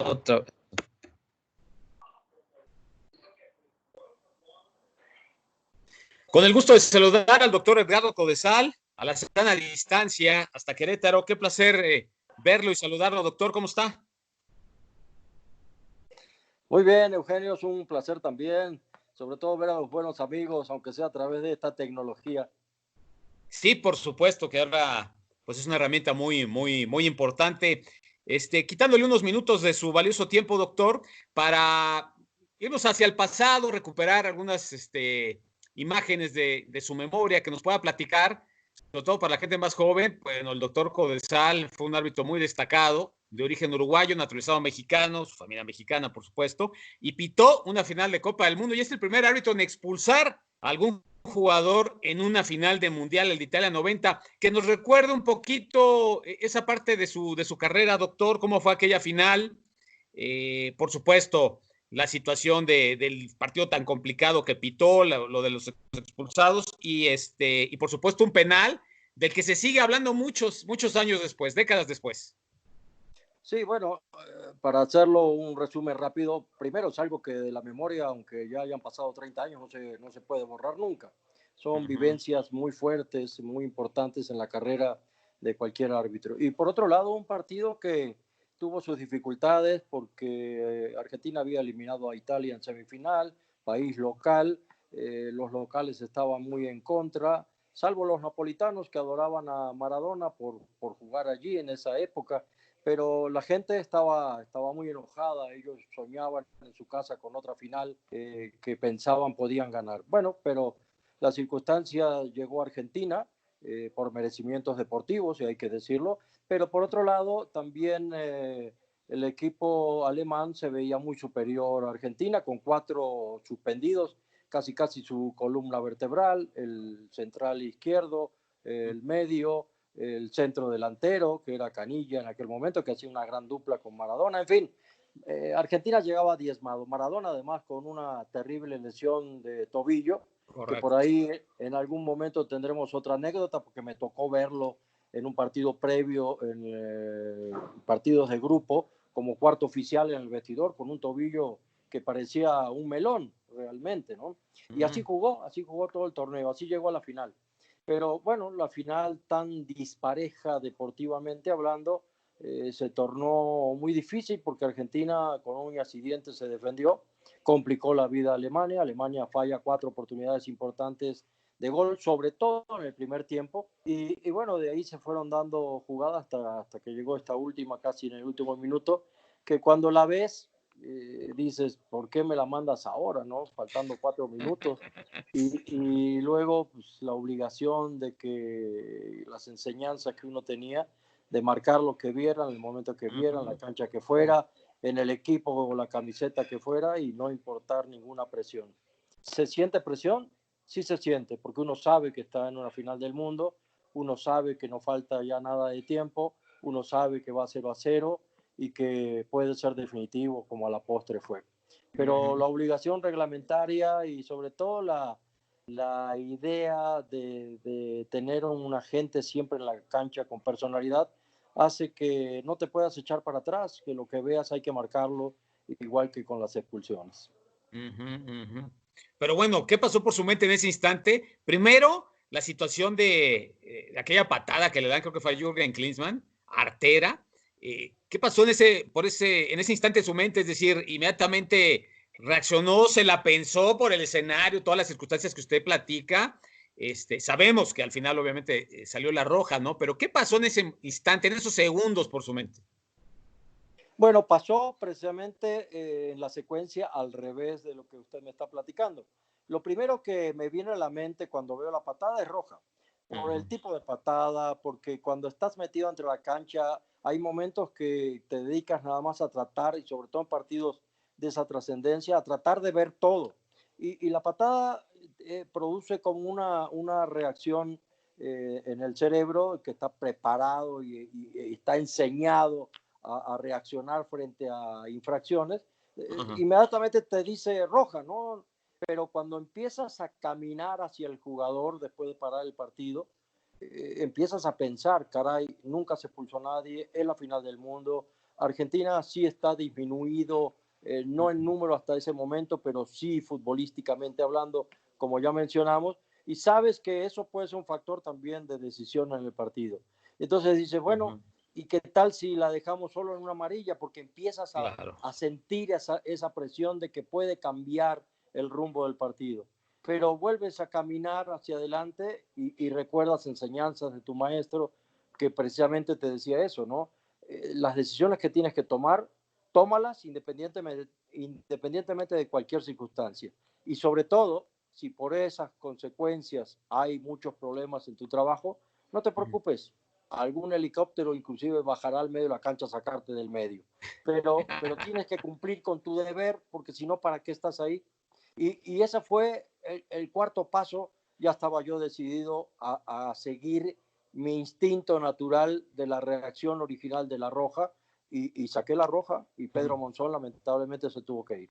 Otra. Con el gusto de saludar al doctor Edgardo Codesal, a la cercana distancia, hasta Querétaro. Qué placer verlo y saludarlo, doctor. ¿Cómo está? Muy bien, Eugenio, es un placer también, sobre todo ver a los buenos amigos, aunque sea a través de esta tecnología. Sí, por supuesto que ahora pues es una herramienta muy importante. Quitándole unos minutos de su valioso tiempo, doctor, para irnos hacia el pasado, recuperar algunas imágenes de su memoria que nos pueda platicar, sobre todo para la gente más joven. Bueno, el doctor Codesal fue un árbitro muy destacado, de origen uruguayo, naturalizado mexicano, su familia mexicana, por supuesto, y pitó una final de Copa del Mundo y es el primer árbitro en expulsar a algún jugador en una final de Mundial, el de Italia 90, que nos recuerde un poquito esa parte de su carrera, doctor, cómo fue aquella final. Por supuesto, la situación del partido tan complicado que pitó, lo de los expulsados y por supuesto un penal del que se sigue hablando muchos años después, décadas después. Sí, bueno, para hacerlo un resumen rápido, primero es algo que de la memoria, aunque ya hayan pasado 30 años, no se puede borrar nunca. Son vivencias muy fuertes, muy importantes en la carrera de cualquier árbitro. Y por otro lado, un partido que tuvo sus dificultades porque Argentina había eliminado a Italia en semifinal, país local, los locales estaban muy en contra, salvo los napolitanos que adoraban a Maradona por jugar allí en esa época, pero la gente estaba muy enojada, ellos soñaban en su casa con otra final que pensaban podían ganar. Bueno, pero la circunstancia llegó a Argentina por merecimientos deportivos, y hay que decirlo, pero por otro lado también el equipo alemán se veía muy superior a Argentina, con 4 suspendidos, casi su columna vertebral, el central izquierdo, el medio, el centro delantero, que era Canilla en aquel momento, que hacía una gran dupla con Maradona. En fin, Argentina llegaba diezmado. Maradona, además, con una terrible lesión de tobillo, correcto, que por ahí en algún momento tendremos otra anécdota, porque me tocó verlo en un partido previo, en partidos de grupo, como cuarto oficial en el vestidor, con un tobillo que parecía un melón, realmente, ¿no? Y así jugó todo el torneo, así llegó a la final. Pero bueno, la final tan dispareja deportivamente hablando se tornó muy difícil porque Argentina con uñas y dientes se defendió, complicó la vida a Alemania. Alemania falla 4 oportunidades importantes de gol, sobre todo en el primer tiempo. Y bueno, de ahí se fueron dando jugadas hasta que llegó esta última, casi en el último minuto, que cuando la ves dices, ¿por qué me la mandas ahora, no? Faltando 4 minutos. Y luego pues, la obligación de que las enseñanzas que uno tenía, de marcar lo que vieran, el momento que vieran, la cancha que fuera, en el equipo o la camiseta que fuera, y no importar ninguna presión. ¿Se siente presión? Sí se siente, porque uno sabe que está en una final del mundo, uno sabe que no falta ya nada de tiempo, uno sabe que va 0-0 y que puede ser definitivo como a la postre fue. Pero la obligación reglamentaria y sobre todo la idea de tener un agente siempre en la cancha con personalidad hace que no te puedas echar para atrás, que lo que veas hay que marcarlo, igual que con las expulsiones. Pero bueno, ¿qué pasó por su mente en ese instante? Primero, la situación de aquella patada que le dan, creo que fue a Jürgen Klinsmann, artera. ¿Qué pasó en ese instante en su mente? Es decir, inmediatamente reaccionó, se la pensó por el escenario, todas las circunstancias que usted platica. Sabemos que al final obviamente salió la roja, ¿no? Pero ¿qué pasó en ese instante, en esos segundos por su mente? Bueno, pasó precisamente en la secuencia al revés de lo que usted me está platicando. Lo primero que me viene a la mente cuando veo la patada es roja, por el tipo de patada, porque cuando estás metido entre la cancha hay momentos que te dedicas nada más a tratar, y sobre todo en partidos de esa trascendencia, a tratar de ver todo. Y la patada produce como una reacción en el cerebro que está preparado y está enseñado a reaccionar frente a infracciones, inmediatamente te dice roja, ¿no? Pero cuando empiezas a caminar hacia el jugador después de parar el partido, empiezas a pensar, caray, nunca se expulsó a nadie, es la final del mundo, Argentina sí está disminuido, no en número hasta ese momento, pero sí futbolísticamente hablando, como ya mencionamos, y sabes que eso puede ser un factor también de decisión en el partido. Entonces dices, bueno, Ujú. ¿y qué tal si la dejamos solo en una amarilla? Porque empiezas Claro. a sentir esa presión de que puede cambiar el rumbo del partido. Pero vuelves a caminar hacia adelante y recuerdas enseñanzas de tu maestro que precisamente te decía eso, ¿no? Las decisiones que tienes que tomar, tómalas independientemente de cualquier circunstancia. Y sobre todo, si por esas consecuencias hay muchos problemas en tu trabajo, no te preocupes. Algún helicóptero inclusive bajará al medio de la cancha a sacarte del medio. Pero tienes que cumplir con tu deber, porque si no, ¿para qué estás ahí? Y ese fue el cuarto paso. Ya estaba yo decidido a seguir mi instinto natural de la reacción original de la roja y saqué la roja y Pedro Monzón lamentablemente se tuvo que ir.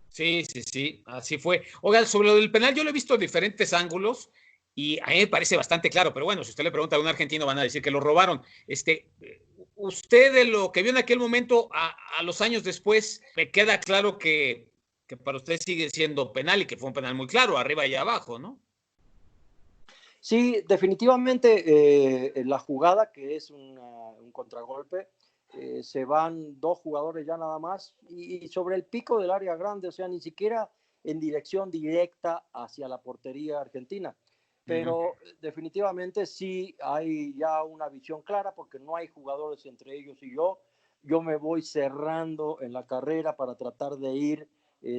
Sí, sí, sí, así fue. Oiga, sobre lo del penal, yo lo he visto en diferentes ángulos y a mí me parece bastante claro, pero bueno, si usted le pregunta a un argentino van a decir que lo robaron. Usted de lo que vio en aquel momento a los años después, me queda claro que para usted sigue siendo penal y que fue un penal muy claro, arriba y abajo, ¿no? Sí, definitivamente la jugada, que es un contragolpe, se van dos jugadores ya nada más y sobre el pico del área grande, o sea, ni siquiera en dirección directa hacia la portería argentina. Uh -huh. Pero definitivamente sí hay ya una visión clara porque no hay jugadores entre ellos y yo. Yo me voy cerrando en la carrera para tratar de ir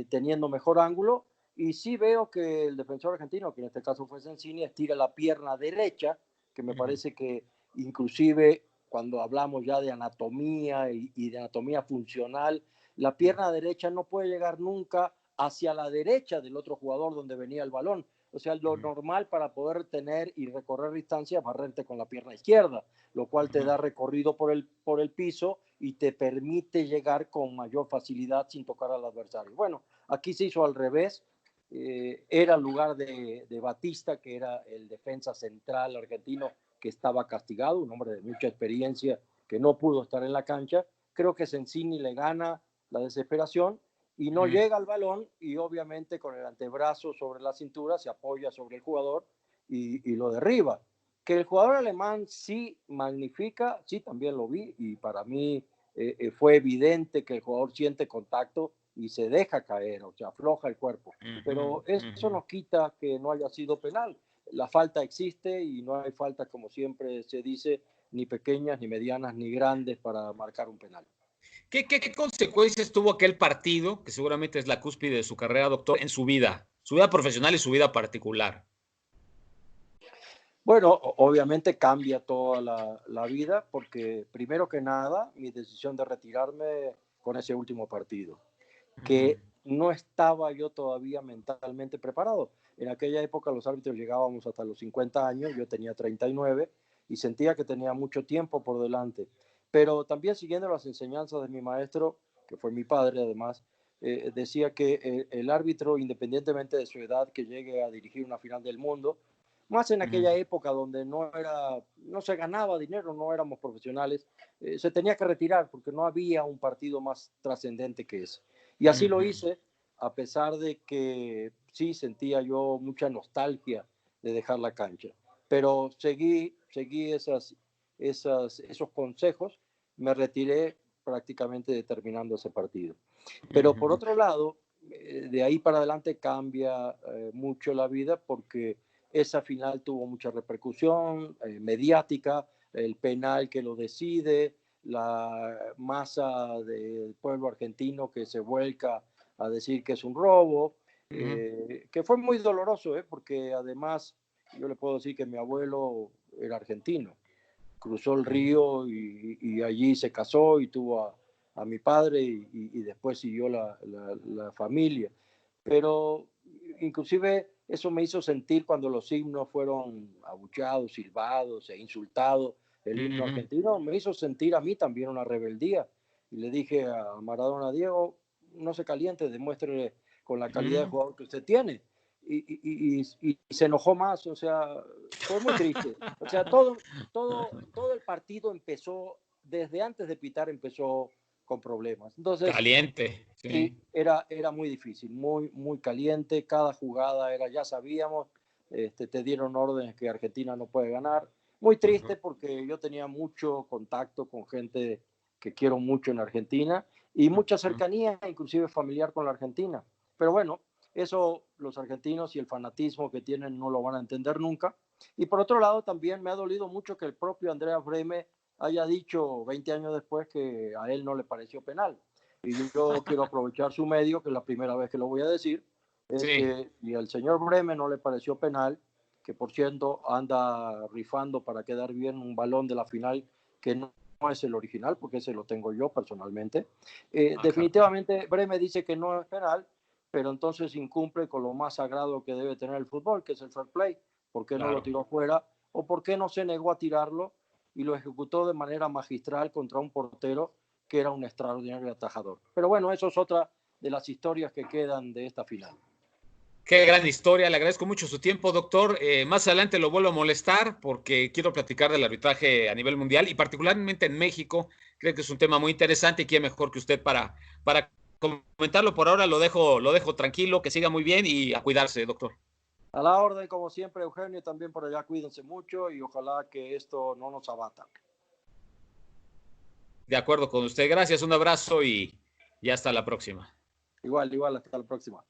teniendo mejor ángulo y sí veo que el defensor argentino, que en este caso fue Sensini, estira la pierna derecha, que me parece que inclusive cuando hablamos ya de anatomía y de anatomía funcional, la pierna derecha no puede llegar nunca hacia la derecha del otro jugador donde venía el balón. O sea, lo normal para poder tener y recorrer distancia es barrerte con la pierna izquierda, lo cual te da recorrido por el piso y te permite llegar con mayor facilidad sin tocar al adversario. Bueno, aquí se hizo al revés. Era el lugar de Batista, que era el defensa central argentino que estaba castigado, un hombre de mucha experiencia que no pudo estar en la cancha. Creo que Sensini le gana la desesperación y no llega al balón y obviamente con el antebrazo sobre la cintura se apoya sobre el jugador y lo derriba. Que el jugador alemán sí magnifica, sí también lo vi y para mí fue evidente que el jugador siente contacto y se deja caer, o sea, afloja el cuerpo. Pero eso no quita que no haya sido penal. La falta existe y no hay falta, como siempre se dice, ni pequeñas, ni medianas, ni grandes para marcar un penal. ¿Qué consecuencias tuvo aquel partido, que seguramente es la cúspide de su carrera, doctor, en su vida profesional y su vida particular? Bueno, obviamente cambia toda la vida porque primero que nada mi decisión de retirarme con ese último partido, que no estaba yo todavía mentalmente preparado. En aquella época los árbitros llegábamos hasta los 50 años, yo tenía 39 y sentía que tenía mucho tiempo por delante. Pero también siguiendo las enseñanzas de mi maestro, que fue mi padre además, decía que el árbitro, independientemente de su edad, que llegue a dirigir una final del mundo, más en aquella época donde no se ganaba dinero, no éramos profesionales, se tenía que retirar porque no había un partido más trascendente que ese. Y así lo hice, a pesar de que sí sentía yo mucha nostalgia de dejar la cancha. Pero seguí esos consejos, me retiré prácticamente terminando ese partido. Pero por otro lado, de ahí para adelante cambia mucho la vida porque esa final tuvo mucha repercusión mediática, el penal que lo decide, la masa del pueblo argentino que se vuelca a decir que es un robo, que fue muy doloroso, porque además yo le puedo decir que mi abuelo era argentino, cruzó el río y allí se casó y tuvo a mi padre y después siguió la familia. Pero inclusive eso me hizo sentir cuando los himnos fueron abucheados, silbados e insultados, el himno argentino, me hizo sentir a mí también una rebeldía. Y le dije a Maradona, Diego, no se caliente, demuestre con la calidad de jugador que usted tiene. Y se enojó más, o sea, fue muy triste. O sea, todo el partido empezó desde antes de pitar empezó con problemas. Entonces, Caliente, sí, sí. era muy difícil, muy caliente. Cada jugada era, ya sabíamos, te dieron órdenes que Argentina no puede ganar. Muy triste Ujú, porque yo tenía mucho contacto con gente que quiero mucho en Argentina y mucha ujú. cercanía, inclusive familiar con la Argentina. Pero bueno, eso los argentinos y el fanatismo que tienen no lo van a entender nunca. Y por otro lado, también me ha dolido mucho que el propio Andrea Breme haya dicho 20 años después que a él no le pareció penal. Y yo quiero aprovechar su medio, que es la primera vez que lo voy a decir, es Sí, que y al señor Bremen no le pareció penal, que por cierto anda rifando para quedar bien un balón de la final que no es el original, porque ese lo tengo yo personalmente. ah, caray. Definitivamente Bremen dice que no es penal, pero entonces incumple con lo más sagrado que debe tener el fútbol, que es el fair play. ¿Por qué no lo Claro. tiró fuera? ¿O por qué no se negó a tirarlo y lo ejecutó de manera magistral contra un portero que era un extraordinario atajador? Pero bueno, eso es otra de las historias que quedan de esta final. Qué gran historia, le agradezco mucho su tiempo, doctor. Más adelante lo vuelvo a molestar porque quiero platicar del arbitraje a nivel mundial y particularmente en México. Creo que es un tema muy interesante y quién mejor que usted para comentarlo. Por ahora lo dejo tranquilo, que siga muy bien y a cuidarse, doctor. A la orden, como siempre, Eugenio, también por allá cuídense mucho y ojalá que esto no nos abata. De acuerdo con usted. Gracias, un abrazo y hasta la próxima. Igual, hasta la próxima.